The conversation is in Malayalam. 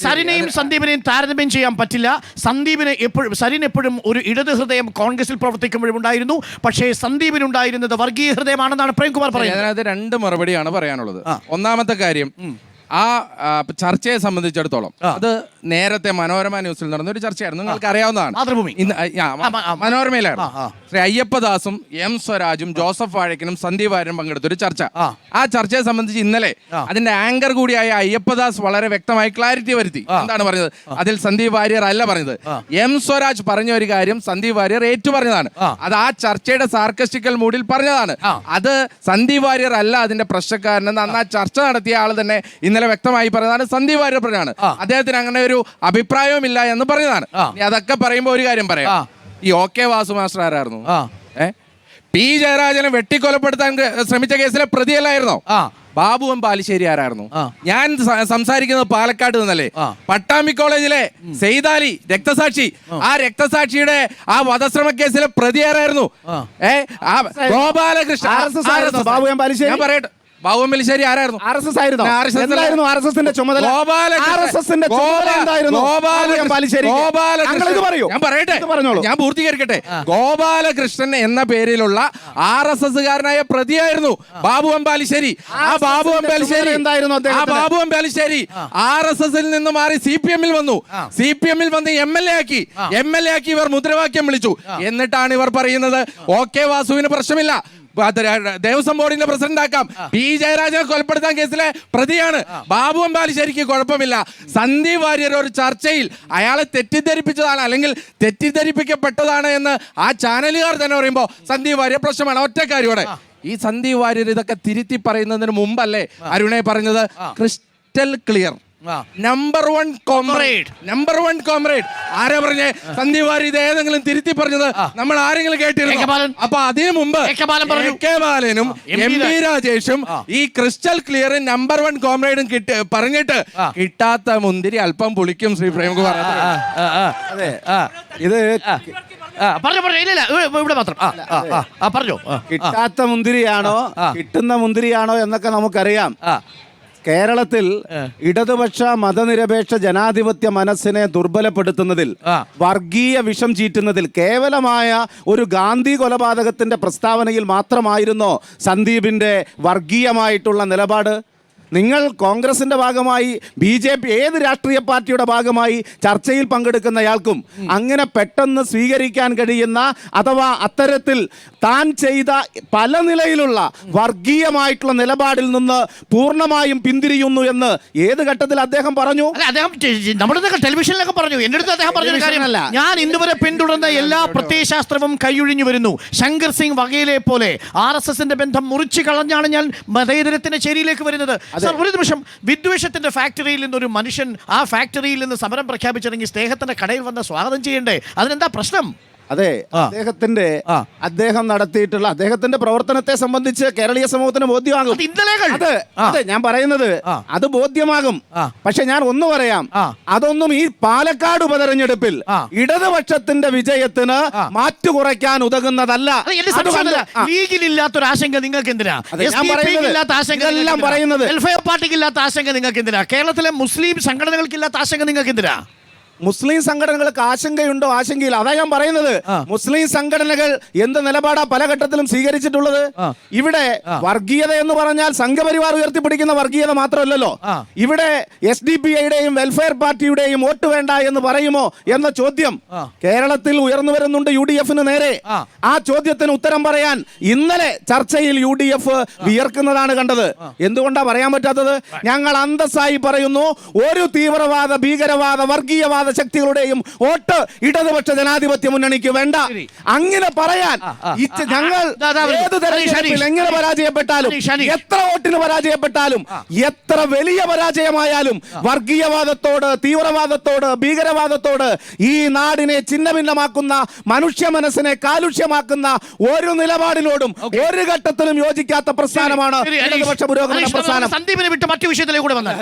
സരിനെയും സന്ദീപിനെയും താരതമ്യം ചെയ്യാൻ പറ്റില്ല. സന്ദീപിന് എപ്പോഴും സരിൻ എപ്പോഴും ഒരു ഇടത് ഹൃദയം കോൺഗ്രസിൽ പ്രവർത്തിക്കുമ്പോഴും ഉണ്ടായിരുന്നു. പക്ഷേ സന്ദീപിനുണ്ടായിരുന്നത് വർഗീയ ഹൃദയമാണെന്നാണ് പ്രേംകുമാർ പറയുന്നത്. അതിനകത്ത് രണ്ട് മറുപടിയാണ് പറയാനുള്ളത്. ഒന്നാമത്തെ കാര്യം, ആ ചർച്ചയെ സംബന്ധിച്ചിടത്തോളം അത് നേരത്തെ മനോരമ ന്യൂസിൽ നടന്ന ഒരു ചർച്ചയായിരുന്നു, നിങ്ങൾക്ക് അറിയാവുന്നതാണ്. മനോരമയിലായിരുന്നു. ശ്രീ അയ്യപ്പദാസും എം സ്വരാജും ജോസഫ് വാഴക്കനും സന്ദീപ് വാര്യരും പങ്കെടുത്തൊരു ചർച്ച. ആ ചർച്ചയെ സംബന്ധിച്ച് ഇന്നലെ അതിന്റെ ആങ്കർ കൂടിയായ അയ്യപ്പദാസ് വളരെ വ്യക്തമായി ക്ലാരിറ്റി വരുത്തി. എന്താണ് പറഞ്ഞത്? അതിൽ സന്ദീപ് വാര്യർ അല്ല പറഞ്ഞത്, എം സ്വരാജ് പറഞ്ഞ ഒരു കാര്യം സന്ദീപ് വാര്യർ ഏറ്റു പറഞ്ഞതാണ്. അത് ആ ചർച്ചയുടെ സാർക്കസ്റ്റിക്കൽ മൂഡിൽ പറഞ്ഞതാണ്. അത് സന്ദീപ് വാര്യർ അല്ല അതിന്റെ പ്രശ്നക്കാരനെന്ന് അന്ന് ആ ചർച്ച നടത്തിയ ആൾ തന്നെ ഇന്നലെ വ്യക്തമായി പറഞ്ഞതാണ്. സന്ദീപ് വാര്യർ പറഞ്ഞാണ് അദ്ദേഹത്തിന് അങ്ങനെ ഒരു അഭിപ്രായവുമില്ല എന്ന് പറഞ്ഞതാണ്. അതൊക്കെ പറയുമ്പോൾ ഒരു കാര്യം പറയാം, ഈ OK വാസു മാസ്റ്റർ ആരായിരുന്നു? പി ജയരാജനെ വെട്ടിക്കൊലപ്പെടുത്താൻ ശ്രമിച്ച കേസിലെ പ്രതിയല്ലായിരുന്നോ? ബാബു എം ബാലുശ്ശേരി ആരായിരുന്നു? ഞാൻ സംസാരിക്കുന്നത് പാലക്കാട് നിന്നല്ലേ. പട്ടാമ്പി കോളേജിലെ സെയ്താലി രക്തസാക്ഷി, ആ രക്തസാക്ഷിയുടെ ആ വധശ്രമ കേസിലെ പ്രതി ആരായിരുന്നു? ഗോപാലകൃഷ്ണൻ. ബാബു എം ബാലുശ്ശേരി ഞാൻ പറയട്ടെ, ബാബു എം ബാലുശ്ശേരി ആരായിരുന്നു? RSS ആയിരുന്നു. RSSന്റെ ചുമതല. ഞാൻ പൂർത്തീകരിക്കട്ടെ. ഗോപാലകൃഷ്ണൻ എന്ന പേരിലുള്ള RSSകാരനായ പ്രതിയായിരുന്നു ബാബു എം ബാലുശ്ശേരി. ആ ബാബു എം ബാലുശ്ശേരി എന്തായിരുന്നു? ആ ബാബു എം ബാലുശ്ശേരി RSSൽ നിന്ന് മാറി CPM-ൽ വന്നു. CPM-ൽ വന്ന് MLA ആക്കി. ഇവർ മുദ്രാവാക്യം വിളിച്ചു. എന്നിട്ടാണ് ഇവർ പറയുന്നത് OK വാസുവിന് പ്രശ്നമില്ല, ദേവസ്വം ബോർഡിന്റെ പ്രസിഡന്റ് ആക്കാം. പി ജയരാജനെ കൊലപ്പെടുത്താൻ കേസിലെ പ്രതിയാണ്. ബാബു എം ബാലുശ്ശേരിക്ക് കുഴപ്പമില്ല. സന്ദീപ് വാര്യർ ഒരു ചർച്ചയിൽ അയാളെ തെറ്റിദ്ധരിപ്പിച്ചതാണ് അല്ലെങ്കിൽ തെറ്റിദ്ധരിപ്പിക്കപ്പെട്ടതാണ് എന്ന് ആ ചാനലുകാർ തന്നെ പറയുമ്പോൾ സന്ദീപ് വാര്യർ പ്രശ്നമാണ്. ഒറ്റക്കാരിയോടെ ഈ സന്ദീപ് വാര്യർ ഇതൊക്കെ തിരുത്തി പറയുന്നതിന് മുമ്പല്ലേ അരുണെ പറഞ്ഞത് crystal clear number one comrade ആരാ പറഞ്ഞേ? സന്ദീപ് വാര്യർ ഇത് ഏതെങ്കിലും തിരുത്തി പറഞ്ഞത് നമ്മൾ ആരെങ്കിലും കേട്ടിരുന്നു? അപ്പൊ അതിനു മുമ്പ് കെ ബാലനും MP രാജേഷും ഈ ക്രിസ്റ്റൽ ക്ലിയർ നമ്പർ വൺ കോമ്രേഡും പറഞ്ഞിട്ട് കിട്ടാത്ത മുന്തിരി അല്പം പുളിക്കും. ശ്രീ പ്രേംകുമാർ അതെ, ഇത് കിട്ടാത്ത മുന്തിരിയാണോ കിട്ടുന്ന മുന്തിരിയാണോ എന്നൊക്കെ നമുക്കറിയാം. കേരളത്തിൽ ഇടതുപക്ഷ മതനിരപേക്ഷ ജനാധിപത്യ മനസ്സിനെ ദുർബലപ്പെടുത്തുന്നതിൽ, വർഗീയ വിഷം ചീറ്റുന്നതിൽ കേവലമായ ഒരു ഗാന്ധി കൊലപാതകത്തിന്റെ പ്രസ്താവനയിൽ മാത്രമായിരുന്നോ സന്ദീപിന്റെ വർഗീയമായിട്ടുള്ള നിലപാട്? നിങ്ങൾ കോൺഗ്രസിന്റെ ഭാഗമായി BJP ഏത് രാഷ്ട്രീയ പാർട്ടിയുടെ ഭാഗമായി ചർച്ചയിൽ പങ്കെടുക്കുന്നയാൾക്കും അങ്ങനെ പെട്ടെന്ന് സ്വീകരിക്കാൻ കഴിയുന്ന അഥവാ അത്തരത്തിൽ താൻ ചെയ്ത പല നിലയിലുള്ള വർഗീയമായിട്ടുള്ള നിലപാടിൽ നിന്ന് പൂർണ്ണമായും പിന്തിരിയുന്നു എന്ന് ഏത് ഘട്ടത്തിൽ അദ്ദേഹം പറഞ്ഞു? നമ്മുടെ ടെലിവിഷനിലൊക്കെ പറഞ്ഞു. എന്റെ അടുത്ത് അദ്ദേഹം പറഞ്ഞൊരു കാര്യമല്ല, ഞാൻ ഇന്നുവരെ പിന്തുടർന്ന എല്ലാ പ്രത്യയശാസ്ത്രവും കൈയൊഴിഞ്ഞു വരുന്നു. ശങ്കർ സിംഗ് വഗേലെ പോലെ RSSന്റെ ബന്ധം മുറിച്ചു കളഞ്ഞാണ് ഞാൻ മതേതരത്തിന്റെ ചേരിയിലേക്ക് വരുന്നത്. ഒരു നിമിഷം, വിദ്വേഷത്തിന്റെ ഫാക്ടറിയിൽ നിന്ന് ഒരു മനുഷ്യൻ ആ ഫാക്ടറിയിൽ നിന്ന് സമരം പ്രഖ്യാപിച്ചിറങ്ങി സ്നേഹത്തിന്റെ കടയിൽ വന്ന് സ്വാഗതം ചെയ്യണ്ടേ? അതിനെന്താ പ്രശ്നം? അതെ, അദ്ദേഹം നടത്തിയിട്ടുള്ള അദ്ദേഹത്തിന്റെ പ്രവർത്തനത്തെ സംബന്ധിച്ച് കേരളീയ സമൂഹത്തിന് ബോധ്യമാകും. അതെ, ഞാൻ പറയുന്നത് അത് ബോധ്യമാകും. പക്ഷെ ഞാൻ ഒന്ന് പറയാം, അതൊന്നും ഈ പാലക്കാട് ഉപതെരഞ്ഞെടുപ്പിൽ ഇടതുപക്ഷത്തിന്റെ വിജയത്തിന് മാറ്റുകുറയ്ക്കാൻ ഉതകുന്നതല്ല. ലീഗിലില്ലാത്തൊരു ആശങ്ക നിങ്ങൾക്ക് എന്തിനാ? എല്ലാം പറയുന്നത് പാർട്ടിക്കില്ലാത്ത ആശങ്ക നിങ്ങൾക്ക് എന്തിനാ? കേരളത്തിലെ മുസ്ലിം സംഘടനകൾക്കില്ലാത്ത ആശങ്ക നിങ്ങൾക്ക് എന്തിനാ? മുസ്ലിം സംഘടനകൾക്ക് ആശങ്കയുണ്ടോ? ആശങ്കയില്ല. അതാ ഞാൻ പറയുന്നത്, മുസ്ലിം സംഘടനകൾ എന്ത് നിലപാടാ പല ഘട്ടത്തിലും സ്വീകരിച്ചിട്ടുള്ളത്? ഇവിടെ വർഗീയത എന്ന് പറഞ്ഞാൽ സംഘപരിവാർ ഉയർത്തിപ്പിടിക്കുന്ന വർഗീയത മാത്രമല്ലല്ലോ. ഇവിടെ SDPIയുടെയും വെൽഫെയർ പാർട്ടിയുടെയും വോട്ട് വേണ്ട എന്ന് പറയുമോ എന്ന ചോദ്യം കേരളത്തിൽ ഉയർന്നു വരുന്നുണ്ട് UDFന് നേരെ. ആ ചോദ്യത്തിന് ഉത്തരം പറയാൻ ഇന്നലെ ചർച്ചയിൽ UDF വിയർക്കുന്നതാണ് കണ്ടത്. എന്തുകൊണ്ടാ പറയാൻ പറ്റാത്തത്? ഞങ്ങൾ അന്തസ്സായി പറയുന്നു, ഒരു തീവ്രവാദ, ഭീകരവാദ, വർഗീയവാദ ശക്തികളുടെയും വോട്ട് ഇടതുപക്ഷ ജനാധിപത്യ മുന്നണിക്ക് വേണ്ട. അങ്ങനെ പറയാൻ ഞങ്ങൾ ഏത് തെരഞ്ഞെടുപ്പിൽ എങ്ങനെ പരാജയപ്പെട്ടാലും, എത്ര വോട്ടിന് പരാജയപ്പെട്ടാലും, എത്ര വലിയ പരാജയമായാലും വർഗീയവാദത്തോട്, തീവ്രവാദത്തോട്, ഭീകരവാദത്തോട്, ഈ നാടിനെ ഛിന്നഭിന്നമാക്കുന്ന, മനുഷ്യ മനസ്സിനെ കാലുഷ്യമാക്കുന്ന ഒരു നിലപാടിനോടും ഒരു ഘട്ടത്തിലും യോജിക്കാത്ത പ്രസ്ഥാനമാണ് ഇടതുപക്ഷ പുരോഗമന പ്രസ്ഥാനം. സന്ദീപിനെ വിട്ട് മറ്റു വിഷയത്തിലേക്ക് കൂടെ വന്നാൽ